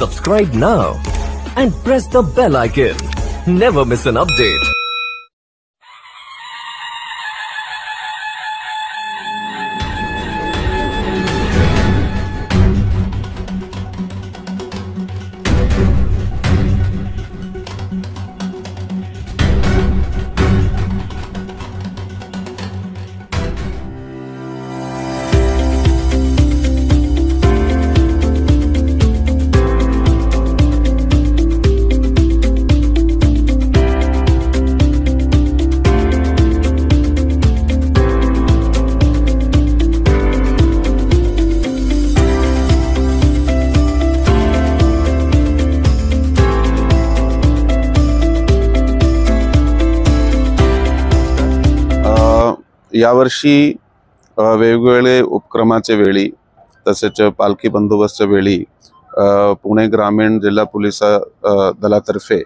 Subscribe now and press the bell icon. Never miss an update. यावर्षी वेगवेगळे उपक्रमाच्या वेळी तसेच पालखी बंदोबस्तच्या वेळी पुणे ग्रामीण जिल्हा पोलीस दलातर्फे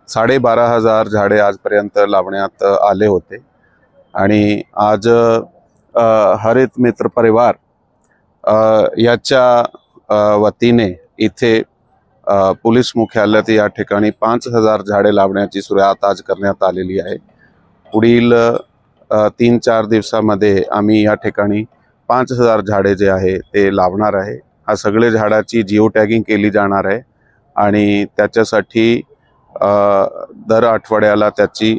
12,500 झाडे आजपर्यंत लावण्यात आले होते आणि आज हरित मित्र परिवार याच्या वतीने इथे पोलीस मुख्यालयात या ठिकाणी 5,000 झाडे लावण्याची सुरुवात आज करण्यात आलेली आहे। पुढील 3-4 दिवसामध्ये आम्ही या ठिकाणी 5,000 झाडे जे आहे ते लावणार आहे। हा सगळे झाडाची जिओ टॅगिंग केली जाणार आहे आणि त्याच्यासाठी दर आठवड्याला त्याची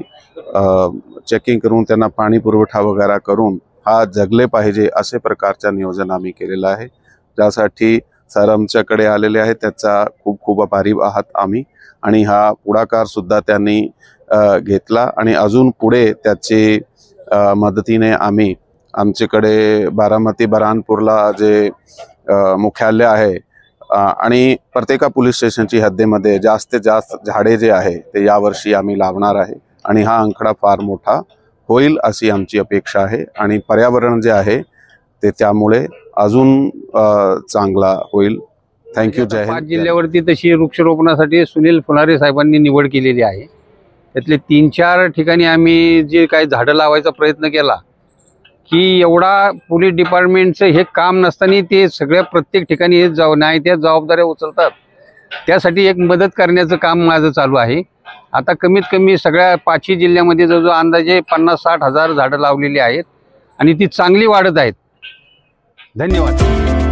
चेकिंग करून त्यांना पाणी पुरवठा वगैरे करून हा जगले पाहिजे असे प्रकारचे नियोजन आम्ही केलेलं आहे। ज्यासाठी सर आमच्याकडे आलेले आहेत, त्याचा खूप खूप आभारी आहात आम्ही आणि हा पुढाकार सुद्धा त्यांनी घेतला आणि अजून पुढे त्याची मदतीने आम्ही आमच्याकडे बारामती बऱ्हाणपूरला जे मुख्यालय आहे आणि प्रत्येक पोलीस स्टेशनची हद्दीमध्ये जास्तीत जास्त झाडे जे आहे ते यावर्षी आम्ही लावणार आहे आणि हा आकडा फार मोठा होईल अशी आमची अपेक्षा आहे आणि पर्यावरण जे आहे ते त्यामुळे अजून चांगला होईल। थँक्यू। जय हिंद। 5 जिल्ह्यावरती तशी वृक्षारोपणासाठी सुनील फुलारे साहेबांनी निवड केलेली आहे। त्यातले 3-4 ठिकाणी आम्ही जे काही झाडं लावायचा प्रयत्न केला की एवढा पोलीस डिपार्टमेंटचं हे काम नसताना ते सगळ्या प्रत्येक ठिकाणी हे नाही त्या जबाबदाऱ्या उचलतात। त्यासाठी एक मदत करण्याचं काम माझं चालू आहे। आता कमीत कमी सगळ्या 5 जिल्ह्यामध्ये जवळजवळ अंदाजे 50-60 हजार झाडं लावलेली आहेत आणि ती चांगली वाढत आहेत। धन्यवाद।